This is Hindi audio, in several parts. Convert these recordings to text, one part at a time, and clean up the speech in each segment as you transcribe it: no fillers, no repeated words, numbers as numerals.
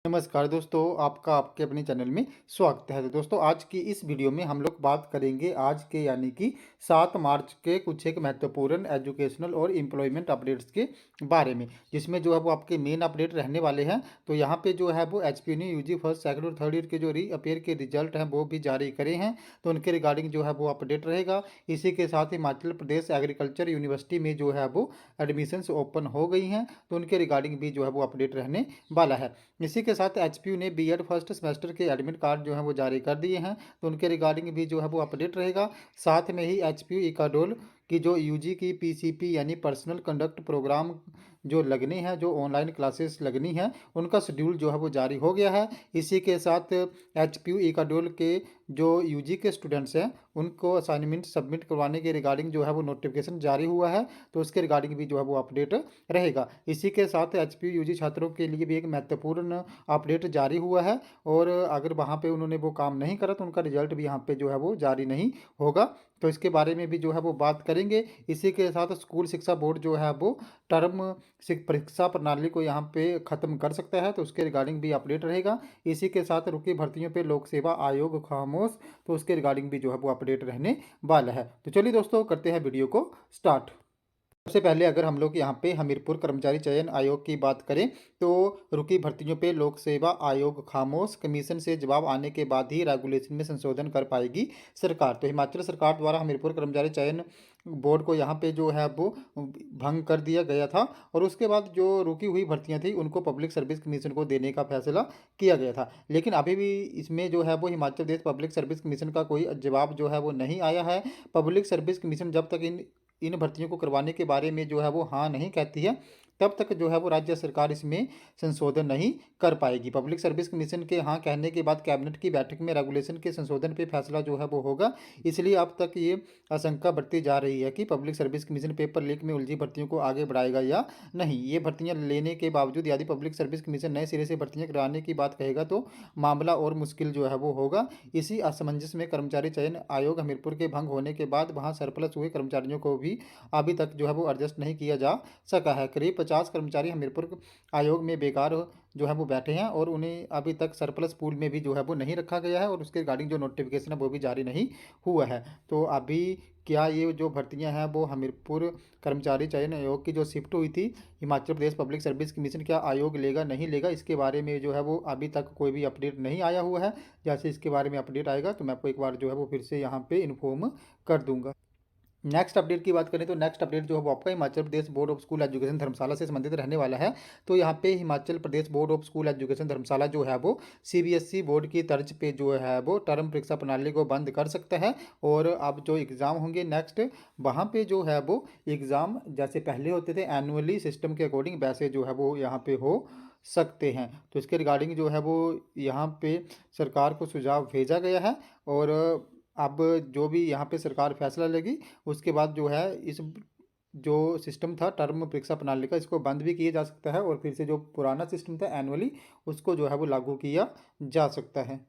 नमस्कार दोस्तों, आपका आपके अपने चैनल में स्वागत है। तो दोस्तों, आज की इस वीडियो में हम लोग बात करेंगे आज के यानी कि 7 मार्च के कुछ एक महत्वपूर्ण एजुकेशनल और एम्प्लॉयमेंट अपडेट्स के बारे में, जिसमें जो है वो आपके मेन अपडेट रहने वाले हैं। तो यहाँ पे जो है वो एचपीयू ने यूजी फर्स्ट सेकंड और थर्ड ईयर के जो रीअपेयर के रिजल्ट हैं वो भी जारी करे हैं, तो उनके रिगार्डिंग जो है वो अपडेट रहेगा। इसी के साथ हिमाचल प्रदेश एग्रीकल्चर यूनिवर्सिटी में जो है वो एडमिशन्स ओपन हो गई हैं, तो उनके रिगार्डिंग भी जो है वो अपडेट रहने वाला है। इसी के साथ एचपीयू ने बीएड फर्स्ट सेमेस्टर के एडमिट कार्ड जो है वो जारी कर दिए हैं, तो उनके रिगार्डिंग भी जो है वो अपडेट रहेगा। साथ में ही एचपीयू इकाडोल की जो यूजी की पीसीपी यानी पर्सनल कंडक्ट प्रोग्राम जो लगने हैं, जो ऑनलाइन क्लासेस लगनी हैं, उनका शेड्यूल जो है वो जारी हो गया है। इसी के साथ एचपीयू इकाडोल के जो यूजी के स्टूडेंट्स हैं उनको असाइनमेंट सबमिट करवाने के रिगार्डिंग जो है वो नोटिफिकेशन जारी हुआ है, तो उसके रिगार्डिंग भी जो है वो अपडेट रहेगा। इसी के साथ एचपीयू यूजी छात्रों के लिए भी एक महत्वपूर्ण अपडेट जारी हुआ है, और अगर वहाँ पे उन्होंने वो काम नहीं करा तो उनका रिजल्ट भी यहाँ पे जो है वो जारी नहीं होगा, तो इसके बारे में भी जो है वो बात करेंगे। इसी के साथ स्कूल शिक्षा बोर्ड जो है वो टर्म परीक्षा प्रणाली को यहाँ पे ख़त्म कर सकता है, तो उसके रिगार्डिंग भी अपडेट रहेगा। इसी के साथ रुकी भर्तियों पे लोक सेवा आयोग खामोश, तो उसके रिगार्डिंग भी जो है वो अपडेट रहने वाला है। तो चलिए दोस्तों, करते हैं वीडियो को स्टार्ट। सबसे पहले अगर हम लोग यहाँ पे हमीरपुर कर्मचारी चयन आयोग की बात करें, तो रुकी भर्तियों पे लोक सेवा आयोग खामोश, कमीशन से जवाब आने के बाद ही रेगुलेशन में संशोधन कर पाएगी सरकार। तो हिमाचल सरकार द्वारा हमीरपुर कर्मचारी चयन बोर्ड को यहाँ पे जो है वो भंग कर दिया गया था, और उसके बाद जो रुकी हुई भर्तियाँ थी उनको पब्लिक सर्विस कमीशन को देने का फैसला किया गया था। लेकिन अभी भी इसमें जो है वो Himachal Pradesh public service commission का कोई जवाब जो है वो नहीं आया है। पब्लिक सर्विस कमीशन जब तक इन भर्तियों को करवाने के बारे में जो है वो हाँ नहीं कहती है, तब तक जो है वो राज्य सरकार इसमें संशोधन नहीं कर पाएगी। पब्लिक सर्विस कमीशन के हाँ कहने के बाद कैबिनेट की बैठक में रेगुलेशन के संशोधन पे फैसला जो है वो होगा। इसलिए अब तक ये आशंका बढ़ती जा रही है कि public service commission paper leak में उलझी भर्तियों को आगे बढ़ाएगा या नहीं। ये भर्तियां लेने के बावजूद यदि पब्लिक सर्विस कमीशन नए सिरे से भर्तियां कराने की बात कहेगा तो मामला और मुश्किल जो है वो होगा। इसी असमंजस में कर्मचारी चयन आयोग हमीरपुर के भंग होने के बाद वहाँ सरप्लस हुए कर्मचारियों को भी अभी तक जो है वो एडजस्ट नहीं किया जा सका है। करीब 50 कर्मचारी हमीरपुर आयोग में बेकार जो है वो बैठे हैं, और उन्हें अभी तक सरप्लस पूल में भी जो है वो नहीं रखा गया है, और उसके रिगार्डिंग जो नोटिफिकेशन है वो भी जारी नहीं हुआ है। तो अभी क्या ये जो भर्तियां हैं वो हमीरपुर कर्मचारी चयन आयोग की जो शिफ्ट हुई थी Himachal Pradesh public service commission, क्या आयोग लेगा नहीं लेगा, इसके बारे में जो है वो अभी तक कोई भी अपडेट नहीं आया हुआ है। जैसे इसके बारे में अपडेट आएगा तो मैं आपको एक बार जो है वो फिर से यहाँ पे इन्फॉर्म कर दूंगा। नेक्स्ट अपडेट की बात करें तो नेक्स्ट अपडेट जो है वो आपका Himachal Pradesh board of school education धर्मशाला से संबंधित रहने वाला है। तो यहाँ पे Himachal Pradesh board of school education धर्मशाला जो है वो सीबीएसई बोर्ड की तर्ज पे जो है वो टर्म परीक्षा प्रणाली को बंद कर सकता है, और अब जो एग्ज़ाम होंगे नेक्स्ट, वहाँ पे जो है वो एग्ज़ाम जैसे पहले होते थे एनुअली सिस्टम के अकॉर्डिंग, वैसे जो है वो यहाँ पे हो सकते हैं। तो इसके रिगार्डिंग जो है वो यहाँ पे सरकार को सुझाव भेजा गया है, और अब जो भी यहाँ पे सरकार फैसला लेगी उसके बाद जो है इस जो सिस्टम था टर्म परीक्षा प्रणाली का, इसको बंद भी किया जा सकता है, और फिर से जो पुराना सिस्टम था एनुअली, उसको जो है वो लागू किया जा सकता है।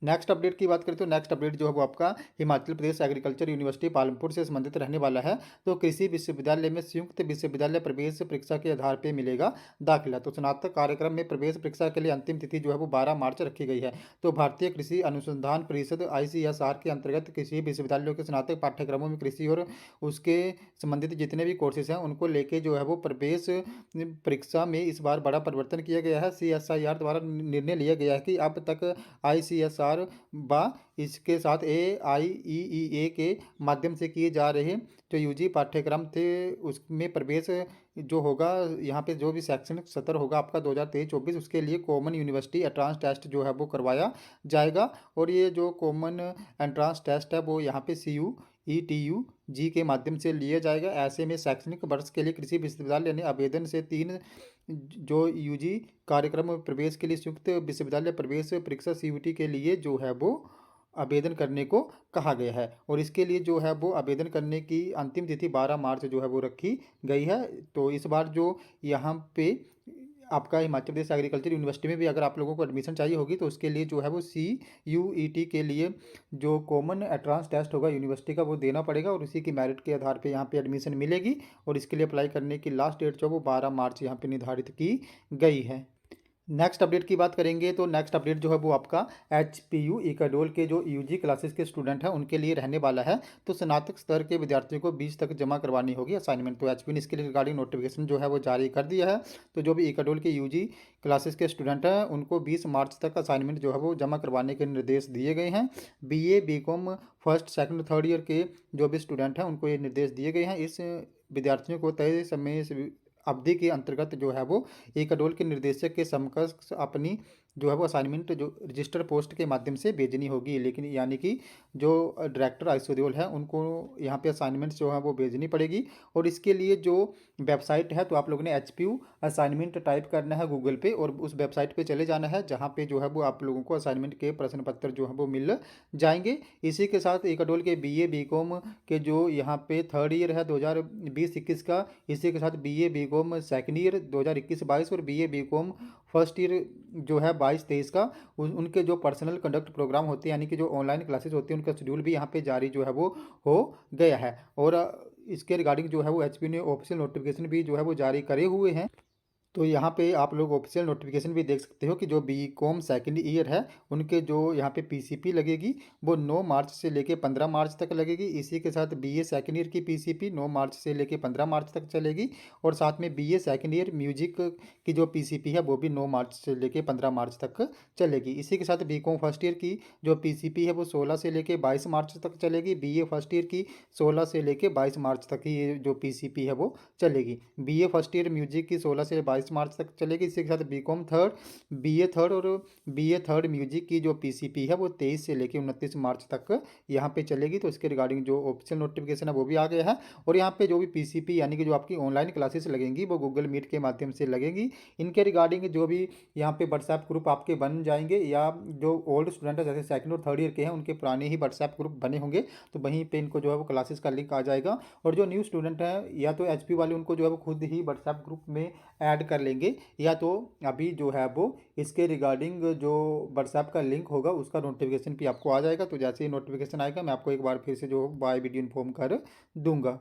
नेक्स्ट अपडेट की बात करें तो नेक्स्ट अपडेट जो है वो आपका हिमाचल प्रदेश एग्रीकल्चर यूनिवर्सिटी पालमपुर से संबंधित रहने वाला है। तो कृषि विश्वविद्यालय में संयुक्त विश्वविद्यालय प्रवेश परीक्षा के आधार पर मिलेगा दाखिला। तो स्नातक कार्यक्रम में प्रवेश परीक्षा के लिए अंतिम तिथि जो है वो 12 मार्च रखी गई है। तो भारतीय कृषि अनुसंधान परिषद ICSR के अंतर्गत कृषि विश्वविद्यालयों के स्नातक पाठ्यक्रमों में कृषि और उसके संबंधित जितने भी कोर्सेज हैं उनको लेके जो है वो प्रवेश परीक्षा में इस बार बड़ा परिवर्तन किया गया है। CSIR द्वारा निर्णय लिया गया है कि अब तक ICSR बा इसके साथ AIEEA के माध्यम से किए जा रहे जो यूजी पाठ्यक्रम थे उसमें प्रवेश जो होगा, यहाँ पे जो भी शैक्षणिक सत्र होगा आपका 2023-24, उसके लिए कॉमन यूनिवर्सिटी एंट्रांस टेस्ट जो है वो करवाया जाएगा। और ये जो कॉमन एंट्रांस टेस्ट है वो यहाँ पे CUETU-G के माध्यम से लिया जाएगा। ऐसे में शैक्षणिक वर्ष के लिए कृषि विश्वविद्यालय ने आवेदन से 3 जो यूजी कार्यक्रम में प्रवेश के लिए संयुक्त विश्वविद्यालय प्रवेश परीक्षा CUET के लिए जो है वो आवेदन करने को कहा गया है, और इसके लिए जो है वो आवेदन करने की अंतिम तिथि 12 मार्च जो है वो रखी गई है। तो इस बार जो यहाँ पे आपका हिमाचल प्रदेश एग्रीकल्चर यूनिवर्सिटी में भी अगर आप लोगों को एडमिशन चाहिए होगी तो उसके लिए जो है वो CUET के लिए जो कॉमन एंट्रांस टेस्ट होगा यूनिवर्सिटी का वो देना पड़ेगा, और उसी की मेरिट के आधार पे यहाँ पे एडमिशन मिलेगी, और इसके लिए अप्लाई करने की लास्ट डेट जो है वो 12 मार्च यहाँ पे निर्धारित की गई है। नेक्स्ट अपडेट की बात करेंगे तो नेक्स्ट अपडेट जो है वो आपका एचपीयू इकाडोल के जो यूजी क्लासेस के स्टूडेंट हैं उनके लिए रहने वाला है। तो स्नातक स्तर के विद्यार्थियों को 20 तक जमा करवानी होगी असाइनमेंट। तो एचपीयू ने इसके लिए रिगार्डिंग नोटिफिकेशन जो है वो जारी कर दिया है। तो जो भी इकाडोल के यूजी क्लासेस के स्टूडेंट हैं उनको 20 मार्च तक असाइनमेंट जो है वो जमा करवाने के निर्देश दिए गए हैं। BA BCom first second third year के जो भी स्टूडेंट हैं उनको ये निर्देश दिए गए हैं। इस विद्यार्थियों को तय समय अवधि के अंतर्गत जो है वो इकाडोल के निर्देशक के समकक्ष अपनी जो है वो असाइनमेंट जो रजिस्टर पोस्ट के माध्यम से भेजनी होगी। लेकिन यानी कि जो डायरेक्टर आइसोदेओल है उनको यहाँ पे असाइनमेंट्स जो है वो भेजनी पड़ेगी। और इसके लिए जो वेबसाइट है तो आप लोगों ने एचपीयू असाइनमेंट टाइप करना है गूगल पे और उस वेबसाइट पे चले जाना है जहाँ पे जो है वो आप लोगों को असाइनमेंट के प्रश्न पत्र जो है वो मिल जाएंगे। इसी के साथ इकाडोल के बीए बीकॉम के जो यहाँ पे थर्ड ईयर है 2020-21 का, इसी के साथ बीए बीकॉम सेकेंड ईयर 2021-22 और बीए बीकॉम फर्स्ट ईयर जो है 22-23 का उनके जो पर्सनल कंडक्ट प्रोग्राम होते हैं यानी कि जो ऑनलाइन क्लासेस होती हैं उनका शेड्यूल भी यहाँ पे जारी जो है वो हो गया है। और इसके रिगार्डिंग जो है वो एचपी ने ऑफिशियल नोटिफिकेशन भी जो है वो जारी करे हुए हैं। तो यहाँ पे आप लोग ऑफिशियल नोटिफिकेशन भी देख सकते हो कि जो बी कॉम सेकेंड ईयर है उनके जो यहाँ पे पीसीपी लगेगी वो 9 मार्च से लेके 15 मार्च तक लगेगी। इसी के साथ बीए सेकेंड ईयर की पीसीपी 9 मार्च से लेके 15 मार्च तक चलेगी। और साथ में बीए सेकेंड ईयर म्यूजिक की जो पीसीपी है वो भी 9 मार्च से लेके 15 मार्च तक चलेगी। इसी के साथ बी कॉम फर्स्ट ईयर की जो पीसीपी है वो 16 से लेके 22 मार्च तक चलेगी। बीए फर्स्ट ईयर की 16 से लेके 22 मार्च तक ही ये जो पीसीपी है वो चलेगी। बीए फर्स्ट ईयर म्यूजिक की 16 से 22 मार्च तक चलेगी। इसी के साथ बीकॉम थर्ड बीए थर्ड और बीए थर्ड म्यूजिक की जो पीसीपी है वो 23 से लेकर 29 मार्च तक यहाँ पे चलेगी। तो इसके रिगार्डिंग जो ऑफिशियल नोटिफिकेशन है वो भी आ गया है। और यहाँ पे जो भी पीसीपी यानी कि जो आपकी ऑनलाइन क्लासेस लगेंगी वो गूगल मीट के माध्यम से लगेंगी। इनके रिगार्डिंग जो भी यहाँ पे व्हाट्सएप ग्रुप आपके बन जाएंगे या जो ओल्ड स्टूडेंट है जैसे सेकंड और थर्ड ईयर के हैं उनके पुराने ही व्हाट्सएप ग्रुप बने होंगे तो वहीं पे इनको जो है वो क्लासेस का लिंक आ जाएगा। और जो न्यू स्टूडेंट हैं या तो एचपी वाले उनको जो है वो खुद ही व्हाट्सएप ग्रुप में ऐड कर लेंगे या तो अभी जो है वो इसके रिगार्डिंग जो व्हाट्सएप का लिंक होगा उसका नोटिफिकेशन भी आपको आ जाएगा। तो जैसे ही नोटिफिकेशन आएगा मैं आपको एक बार फिर से जो बाय वीडियो इन्फॉर्म कर दूंगा।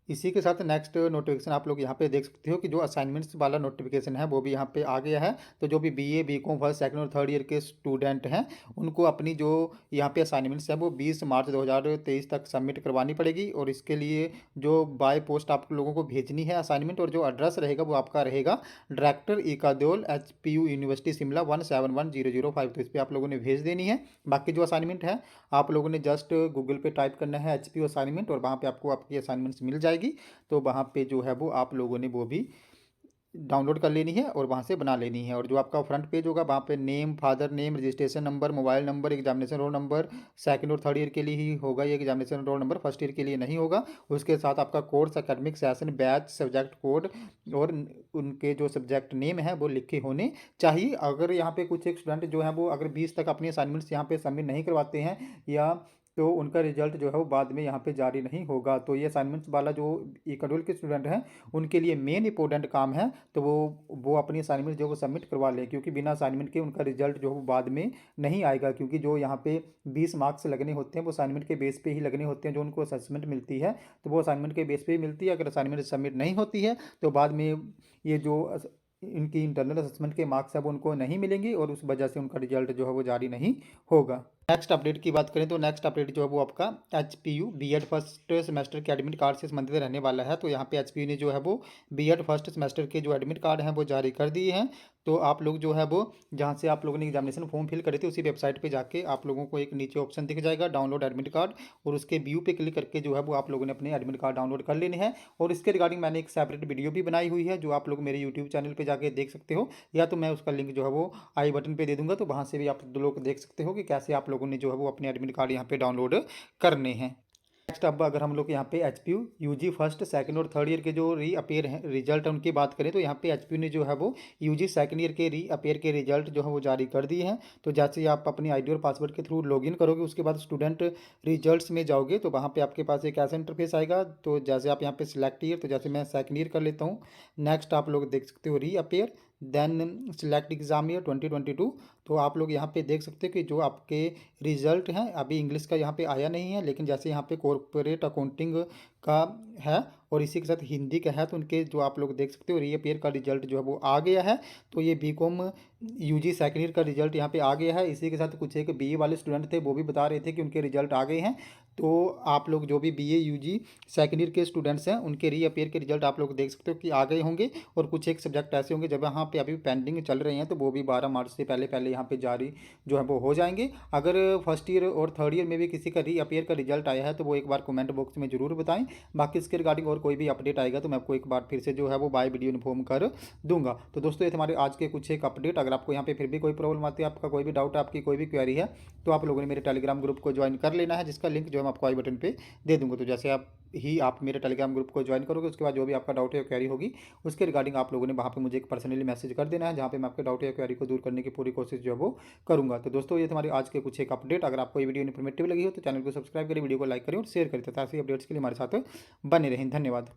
इसी के साथ नेक्स्ट नोटिफिकेशन आप लोग यहाँ पे देख सकते हो कि जो असाइनमेंट्स वाला नोटिफिकेशन है वो भी यहाँ पे आ गया है। तो जो भी बीए बीकॉम फर्स्ट सेकंड और थर्ड ईयर के स्टूडेंट हैं उनको अपनी जो यहाँ पे असाइनमेंट्स है वो 20 मार्च 2023 तक सबमिट करवानी पड़ेगी। और इसके लिए जो बाय पोस्ट आप लोगों को भेजनी है असाइनमेंट और जो एड्रेस रहेगा वो आपका रहेगा डायरेक्टर इकादोल एचपीयू यूनिवर्सिटी शिमला 171005। तो इस पर आप लोगों ने भेज देनी है। बाकी जो असाइनमेंट है आप लोगों ने जस्ट गूगल पे टाइप करना है एचपीयू असाइनमेंट और वहाँ पे आपको आपकी असाइनमेंट्स मिल जाएगी। तो वहाँ पे जो है वो आप लोगों ने वो भी डाउनलोड कर लेनी है और वहाँ से बना लेनी है। और जो आपका फ्रंट पेज होगा वहाँ पे name father name registration number mobile number examination roll number second और थर्ड ईयर के लिए ही होगा ये examination roll number, first year के लिए नहीं होगा। उसके साथ आपका course academic session batch subject code और उनके जो सब्जेक्ट नेम है वो लिखे होने चाहिए। अगर यहाँ पे कुछ एक स्टूडेंट जो है वो अगर 20 तक अपनी असाइनमेंट्स यहाँ पे सबमिट नहीं करवाते हैं या तो उनका रिजल्ट जो है वो बाद में यहाँ पे जारी नहीं होगा। तो ये असाइनमेंट्स वाला जो ये शेड्यूल के स्टूडेंट हैं उनके लिए मेन इंपॉर्टेंट काम है। तो वो अपनी असाइनमेंट जो है वो सबमिट करवा लें क्योंकि बिना असाइनमेंट के उनका रिजल्ट जो है वो बाद में नहीं आएगा। क्योंकि जो यहाँ पे 20 मार्क्स लगने होते हैं वो असाइनमेंट के बेस पे ही लगने होते हैं। जो उनको असेसमेंट मिलती है तो वो असाइनमेंट के बेस पे ही मिलती है। अगर असाइनमेंट सबमिट नहीं होती है तो बाद में ये जो इनकी इंटरनल असेसमेंट के मार्क्स है वो उनको नहीं मिलेंगे और उस वजह से उनका रिजल्ट जो है वो जारी नहीं होगा। नेक्स्ट अपडेट की बात करें तो नेक्स्ट अपडेट जो है वो आपका एचपीयू बीएड फर्स्ट सेमेस्टर के एडमिट कार्ड से संबंधित रहने वाला है। तो यहाँ पे एचपीयू ने जो है वो बीएड फर्स्ट सेमेस्टर के जो एडमिट कार्ड हैं वो जारी कर दिए हैं। तो आप लोग जो है वो जहाँ से आप लोगों ने एग्जामिनेशन फॉर्म फिल करे थे उसी वेबसाइट पे जाके आप लोगों को एक नीचे ऑप्शन दिख जाएगा डाउनलोड एडमिट कार्ड और उसके व्यू पे क्लिक करके जो है वो आप लोगों ने अपने एडमिट कार्ड डाउनलोड कर लेने हैं। और इसके रिगार्डिंग मैंने एक सेपरेट वीडियो भी बनाई हुई है जो आप लोग मेरे यूट्यूब चैनल पर जाके देख सकते हो या तो मैं उसका लिंक जो है वो आई बटन पे दे दूंगा। तो वहाँ से भी आप लोग देख सकते हो कि कैसे आप लोगों ने जो है वो अपने एडमिट कार्ड यहाँ पे डाउनलोड करने हैं। नेक्स्ट अब अगर हम लोग यहाँ पे एचपीयू यूजी फर्स्ट सेकंड और थर्ड ईयर के जो रीअपेयर हैं रिजल्ट है उनकी बात करें तो यहाँ पे एचपीयू ने जो है वो यूजी सेकंड ईयर के रीअपेयर के रिजल्ट जो है वो जारी कर दिए हैं। तो जैसे ही आप अपनी आईडी और पासवर्ड के थ्रू लॉगिन करोगे उसके बाद स्टूडेंट रिजल्ट्स में जाओगे तो वहाँ पे आपके पास एक ऐसा इंटरफेस आएगा। तो जैसे आप यहाँ पे सिलेक्ट ईयर तो जैसे मैं सेकंड ईयर कर लेता हूँ। नेक्स्ट आप लोग देख सकते हो reappear then select exam year 2022। तो आप लोग यहाँ पे देख सकते हो कि जो आपके रिजल्ट हैं अभी इंग्लिश का यहाँ पे आया नहीं है लेकिन जैसे यहाँ पे कॉर्पोरेट अकाउंटिंग का है और इसी के साथ हिंदी का है, तो उनके जो आप लोग देख सकते हो रीअपियर का रिजल्ट जो है वो आ गया है। तो ये बीकॉम यूजी सेकेंड ईयर का रिजल्ट यहाँ पे आ गया है। इसी के साथ कुछ एक बीए वाले स्टूडेंट थे, वो भी बता रहे थे कि उनके रिजल्ट आ गए हैं। तो आप लोग जो भी बीए यूजी सेकेंड ईयर के स्टूडेंट्स हैं, उनके रीअपियर के रिजल्ट आप लोग देख सकते हो कि आ गए होंगे। और कुछ एक सब्जेक्ट ऐसे होंगे जब यहाँ पे अभी पेंडिंग चल रहे हैं, तो वो भी 12 मार्च से पहले पहले यहाँ पे जारी जो है वो हो जाएंगे। अगर फर्स्ट ईयर और थर्ड ईयर में भी किसी का रीअपियर का रिजल्ट आया है तो वो एक बार कमेंट बॉक्स में जरूर बताएं। बाकी इसके रिगार्डिंग और कोई भी अपडेट आएगा तो मैं आपको एक बार फिर से जो है वो बाय वीडियो इन्फॉर्म कर दूंगा। तो दोस्तों ये थे हमारे आज के कुछ एक अपडेट। अगर आपको यहाँ पे फिर भी कोई प्रॉब्लम आती है, आपका कोई भी डाउट है, आपकी कोई भी क्वेरी है, तो आप लोगों ने मेरे टेलीग्राम ग्रुप को ज्वाइन कर लेना है, जिसका लिंक जो है मैं आपको आई बटन पे दे दूंगा। तो जैसे आप मेरे टेलीग्राम ग्रुप को ज्वाइन करोगे, उसके बाद जो भी आपका डाउट या क्वेरी होगी उसके रिगार्डिंग आप लोगों ने वहाँ पे मुझे एक पर्सनली मैसेज कर देना है, जहाँ पे मैं आपके डाउट या क्वेरी को दूर करने की पूरी कोशिश जो है वो करूँगा। तो दोस्तों ये हमारी आज के कुछ एक अपडेट। अगर आपको ये वीडियो इन्फॉर्मेटिव लगी हो तो चैनल को सब्सक्राइब करें, वीडियो को लाइक करें और शेयर करें तथा ऐसी अपडेट्स के लिए हमारे साथ बने रहें। धन्यवाद।